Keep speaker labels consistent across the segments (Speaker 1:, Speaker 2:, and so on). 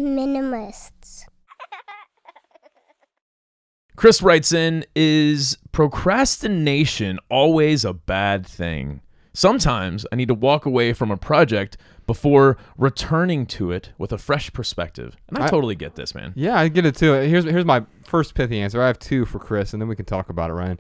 Speaker 1: Minimalists.
Speaker 2: Chris writes in, is procrastination always a bad thing? Sometimes I need to walk away from a project before returning to it with a fresh perspective. And I totally get this, man.
Speaker 3: Yeah, I get it too. Here's my first pithy answer. I have two for Chris, and then we can talk about it, Ryan.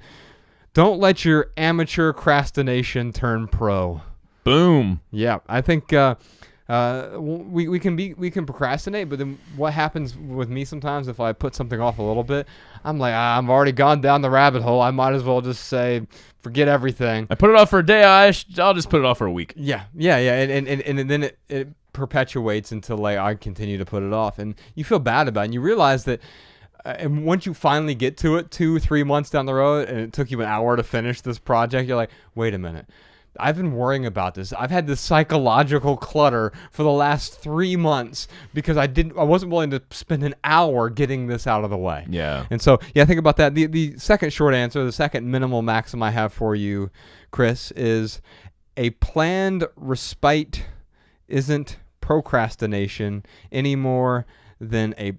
Speaker 3: Don't let your amateur procrastination turn pro.
Speaker 2: Boom.
Speaker 3: Yeah, I think we can procrastinate, but then what happens with me sometimes if I put something off a little bit, I'm like, I've already gone down the rabbit hole. I might as well just say, forget everything.
Speaker 2: I put it off for a day. I'll just put it off for a week.
Speaker 3: Yeah, and then it perpetuates until like I continue to put it off, and you feel bad about it, and you realize that. And once you finally get to it 2-3 months down the road, and it took you an hour to finish this project, you're like, wait a minute. I've been worrying about this. I've had this psychological clutter for the last 3 months because I wasn't willing to spend an hour getting this out of the way.
Speaker 2: Yeah.
Speaker 3: And so, yeah, think about that. The second short answer, the second minimal maxim I have for you, Chris, is a planned respite isn't procrastination any more than a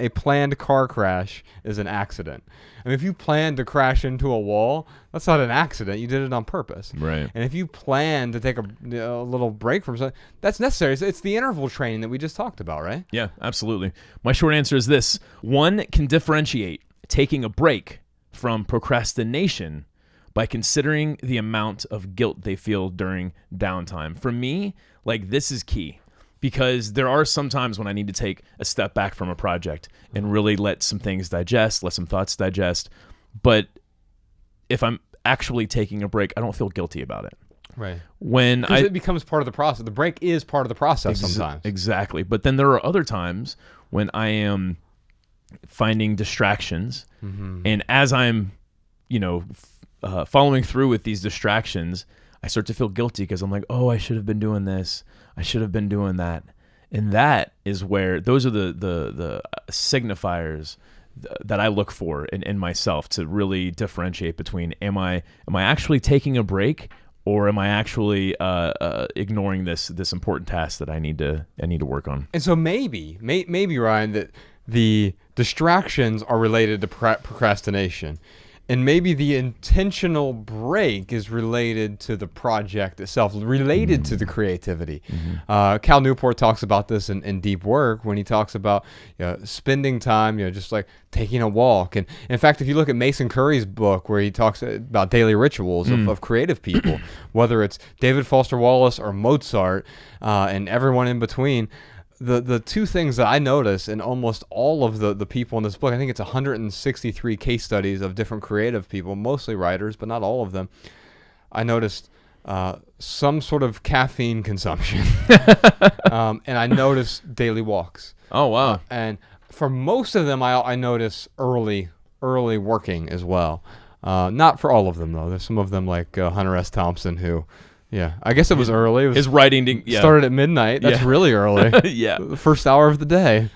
Speaker 3: planned car crash is an accident. I mean, if you plan to crash into a wall, that's not an accident. You did it on purpose.
Speaker 2: Right.
Speaker 3: And if you plan to take a little break from something, that's necessary. It's the interval training that we just talked about, right?
Speaker 2: Yeah, absolutely. My short answer is this. One can differentiate taking a break from procrastination by considering the amount of guilt they feel during downtime. For me, like, this is key. Because there are some times when I need to take a step back from a project and really let some things digest, let some thoughts digest. But if I'm actually taking a break, I don't feel guilty about it.
Speaker 3: Right.
Speaker 2: Because
Speaker 3: it becomes part of the process. The break is part of the process sometimes.
Speaker 2: Exactly. But then there are other times when I am finding distractions. Mm-hmm. And as I'm, following through with these distractions, I start to feel guilty because I'm like, oh, I should have been doing this. I should have been doing that. And that is where those are the signifiers that I look for in myself to really differentiate between am I actually taking a break or am I actually ignoring this important task that I need to work on.
Speaker 3: And so maybe Ryan, that the distractions are related to procrastination. And maybe the intentional break is related to the project itself, related to the creativity. Mm-hmm. Cal Newport talks about this in Deep Work when he talks about spending time, just like taking a walk. And in fact, if you look at Mason Curry's book where he talks about daily rituals of creative people, whether it's David Foster Wallace or Mozart and everyone in between, the two things that I notice in almost all of the people in this book, I think it's 163 case studies of different creative people, mostly writers, but not all of them. I noticed some sort of caffeine consumption, and I noticed daily walks.
Speaker 2: Oh, wow.
Speaker 3: And for most of them, I notice early working as well. Not for all of them, though. There's some of them like Hunter S. Thompson who... Yeah, I guess it was early. His
Speaker 2: writing
Speaker 3: started at midnight. That's really early.
Speaker 2: Yeah.
Speaker 3: The first hour of the day.